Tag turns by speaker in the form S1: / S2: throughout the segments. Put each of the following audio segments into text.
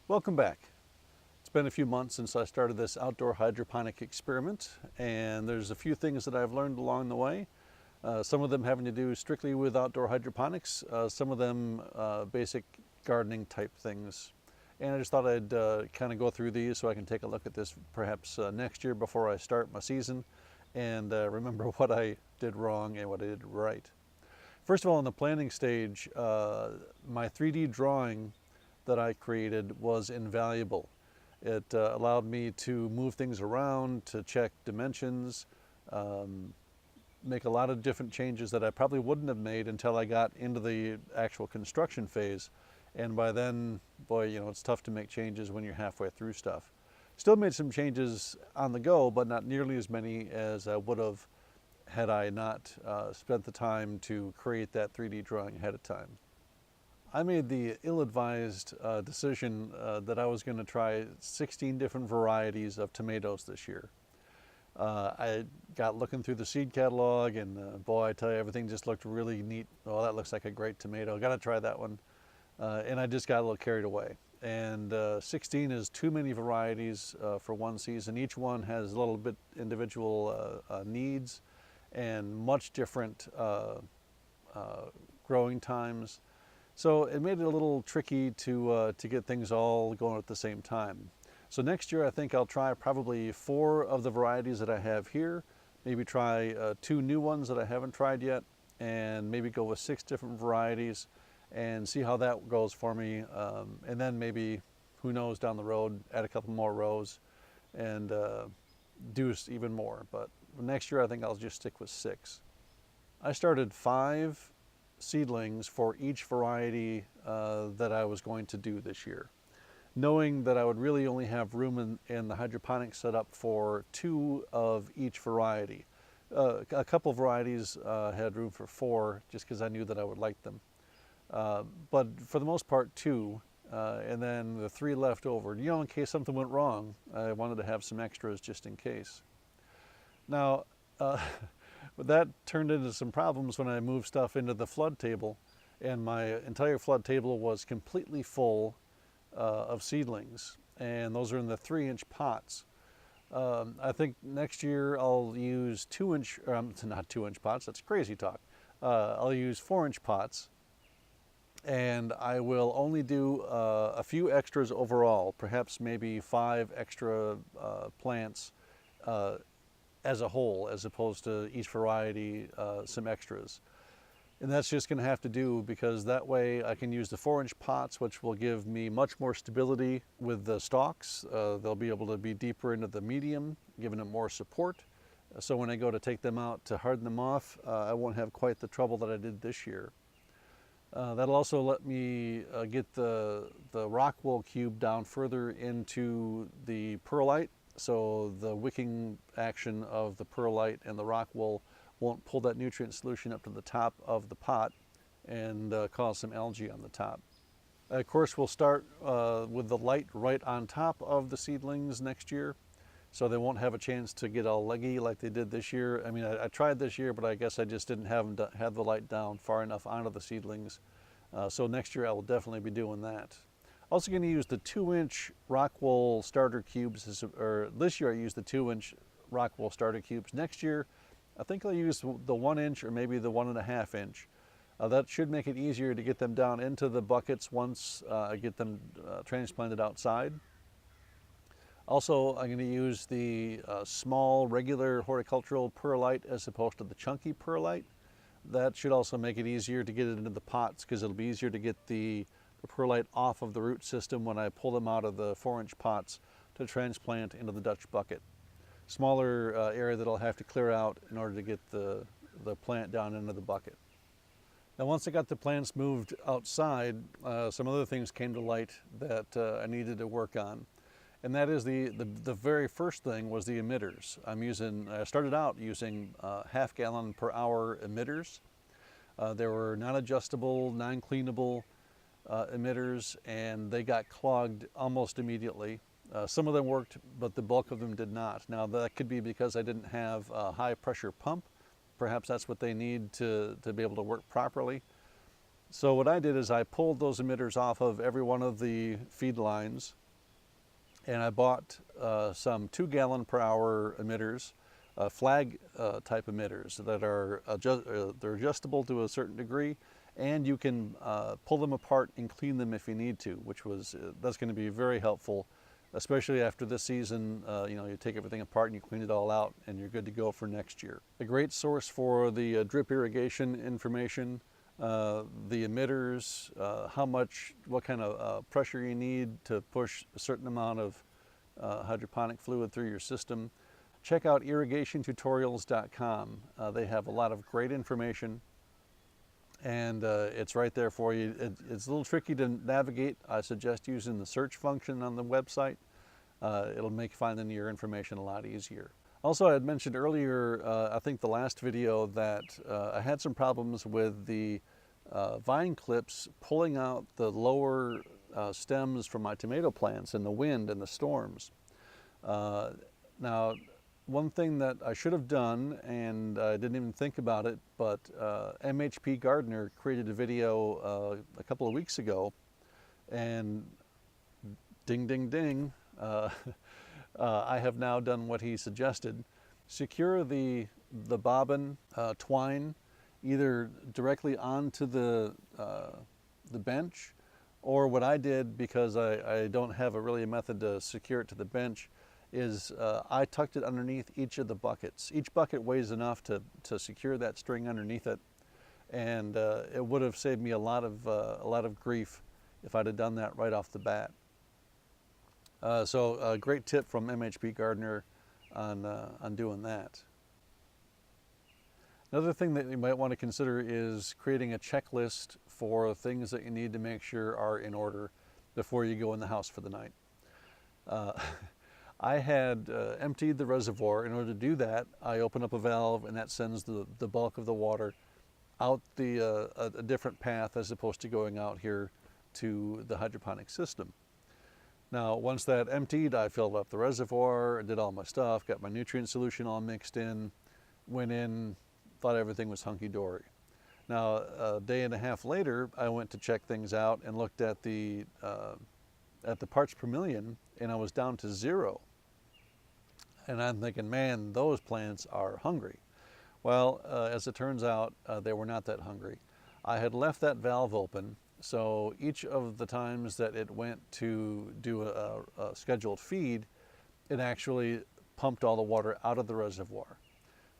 S1: Welcome back. It's been a few months since I started this outdoor hydroponic experiment, and there's a few things that I've learned along the way. Some of them having to do strictly with outdoor hydroponics, some of them basic gardening type things. And I just thought I'd kind of go through these so I can take a look at this perhaps next year before I start my season and remember what I did wrong and what I did right. First of all, in the planning stage, my 3D drawing that I created was invaluable. It allowed me to move things around, to check dimensions, make a lot of different changes that I probably wouldn't have made until I got into the actual construction phase. And by then, boy, you know, it's tough to make changes when you're halfway through stuff. Still made some changes on the go, but not nearly as many as I would have had I not spent the time to create that 3D drawing ahead of time. I made the ill-advised decision that I was going to try 16 different varieties of tomatoes this year. I got looking through the seed catalog, and boy, I tell you, everything just looked really neat. Oh, that looks like a great tomato. Got to try that one. And I just got a little carried away. And 16 is too many varieties for one season. Each one has a little bit individual needs and much different growing times. So it made it a little tricky to get things all going at the same time. So next year I think I'll try probably 4 of the varieties that I have here, maybe try 2 new ones that I haven't tried yet, and maybe go with 6 different varieties and see how that goes for me. And then maybe, who knows, down the road, add a couple more rows and do even more. But next year I think I'll just stick with 6. I started 5 seedlings for each variety that I was going to do this year, knowing that I would really only have room in the hydroponic setup for 2 of each variety. A couple varieties had room for 4 just because I knew that I would like them. But for the most part 2, and then the 3 left over. You know, in case something went wrong, I wanted to have some extras just in case. Now, but that turned into some problems when I moved stuff into the flood table, and my entire flood table was completely full of seedlings, and those are in the 3-inch pots. I think next year I'll use 2-inch, not 2-inch pots, that's crazy talk. I'll use 4-inch pots, and I will only do a few extras overall, perhaps maybe 5 extra plants as a whole, as opposed to each variety some extras. And that's just going to have to do, because that way I can use the 4-inch pots, which will give me much more stability with the stalks. They'll be able to be deeper into the medium, giving them more support. So when I go to take them out to harden them off, I won't have quite the trouble that I did this year. That'll also let me get the rock wool cube down further into the perlite, so the wicking action of the perlite and the rock wool won't pull that nutrient solution up to the top of the pot and cause some algae on the top. Of course, we'll start with the light right on top of the seedlings next year, so they won't have a chance to get all leggy like they did this year. I mean, I tried this year, but I guess I just didn't have the light down far enough onto the seedlings. So next year I will definitely be doing that. Also going to use the 2-inch rock wool starter cubes, or this year I used the 2-inch rock wool starter cubes. Next year I think I'll use the 1-inch or maybe the 1.5-inch. That should make it easier to get them down into the buckets once I get them transplanted outside. Also, I'm going to use the small regular horticultural perlite as opposed to the chunky perlite. That should also make it easier to get it into the pots, because it'll be easier to get the perlite off of the root system when I pull them out of the 4-inch pots to transplant into the Dutch bucket. Smaller area that I'll have to clear out in order to get the plant down into the bucket. Now, once I got the plants moved outside, some other things came to light that I needed to work on. And that is the very first thing was the emitters. I started out using half-gallon per hour emitters. There were non-adjustable, non-cleanable emitters, and they got clogged almost immediately. Some of them worked, but the bulk of them did not. Now, that could be because I didn't have a high pressure pump. Perhaps that's what they need to be able to work properly. So what I did is I pulled those emitters off of every one of the feed lines, and I bought some 2 gallon per hour emitters, flag type emitters that are they're adjustable to a certain degree, and you can pull them apart and clean them if you need to, which was that's going to be very helpful, especially after this season. You know, you take everything apart and you clean it all out, and you're good to go for next year. A great source for the drip irrigation information, the emitters, what kind of pressure you need to push a certain amount of hydroponic fluid through your system. Check out irrigationtutorials.com. They have a lot of great information, and it's right there for you. It's a little tricky to navigate. I suggest using the search function on the website. It'll make finding your information a lot easier. Also, I had mentioned earlier, I think the last video, that I had some problems with the vine clips pulling out the lower stems from my tomato plants in the wind and the storms. Now, one thing that I should have done, and I didn't even think about it, but MHP Gardener created a video a couple of weeks ago, and ding, ding, ding, I have now done what he suggested. Secure the bobbin twine either directly onto the bench, or what I did, because I don't have a method to secure it to the bench, is I tucked it underneath each of the buckets. Each bucket weighs enough to secure that string underneath it, and it would have saved me a lot of grief if I'd have done that right off the bat. So a great tip from MHP Gardener on doing that. Another thing that you might want to consider is creating a checklist for things that you need to make sure are in order before you go in the house for the night. I had emptied the reservoir. In order to do that, I open up a valve, and that sends the bulk of the water out a different path as opposed to going out here to the hydroponic system. Now, once that emptied, I filled up the reservoir, did all my stuff, got my nutrient solution all mixed in, went in, thought everything was hunky-dory. Now, a day and a half later, I went to check things out and looked at the parts per million, and I was down to 0. And I'm thinking, man, those plants are hungry. Well, as it turns out, they were not that hungry. I had left that valve open, so each of the times that it went to do a scheduled feed, it actually pumped all the water out of the reservoir.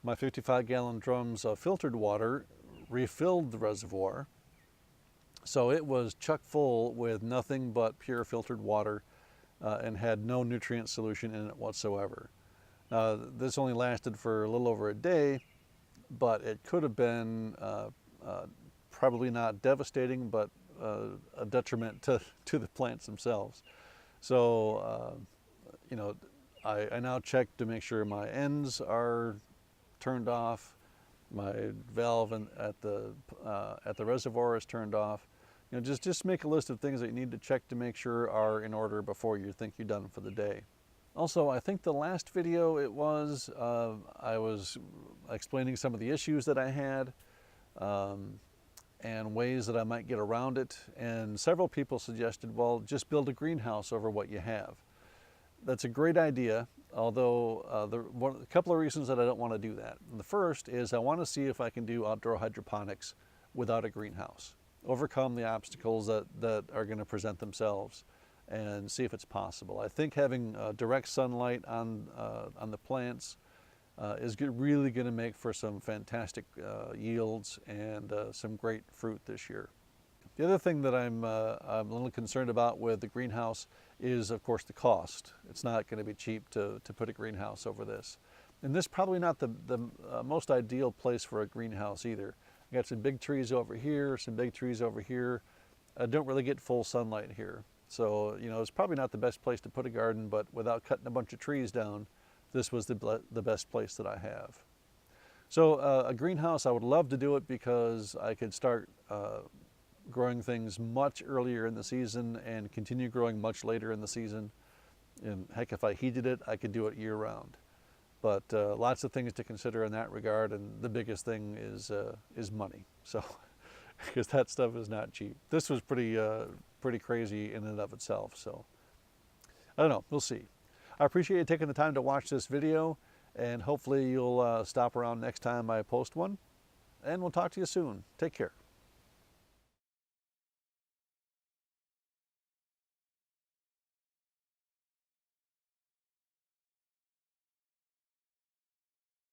S1: My 55-gallon drums of filtered water refilled the reservoir, so it was chock full with nothing but pure filtered water, and had no nutrient solution in it whatsoever. This only lasted for a little over a day, but it could have been probably not devastating, but a detriment to the plants themselves. So, you know, I now check to make sure my ends are turned off, my valve at the reservoir is turned off. You know, just make a list of things that you need to check to make sure are in order before you think you're done for the day. Also, I think the last video I was explaining some of the issues that I had and ways that I might get around it, and several people suggested, well, just build a greenhouse over what you have. That's a great idea, although a couple of reasons that I don't want to do that. The first is I want to see if I can do outdoor hydroponics without a greenhouse, overcome the obstacles that are going to present themselves, and see if it's possible. I think having direct sunlight on the plants is really going to make for some fantastic yields and some great fruit this year. The other thing that I'm a little concerned about with the greenhouse is, of course, the cost. It's not going to be cheap to put a greenhouse over this. And this is probably not the most ideal place for a greenhouse either. I got some big trees over here, some big trees over here. I don't really get full sunlight here. So, you know, it's probably not the best place to put a garden, but without cutting a bunch of trees down, this was the best place that I have. So a greenhouse, I would love to do it because I could start growing things much earlier in the season and continue growing much later in the season. And heck, if I heated it, I could do it year round. But lots of things to consider in that regard, and the biggest thing is money. So because that stuff is not cheap. This was pretty crazy in and of itself. So I don't know, we'll see. I appreciate you taking the time to watch this video, and hopefully you'll stop around next time I post one, and we'll talk to you soon. Take care.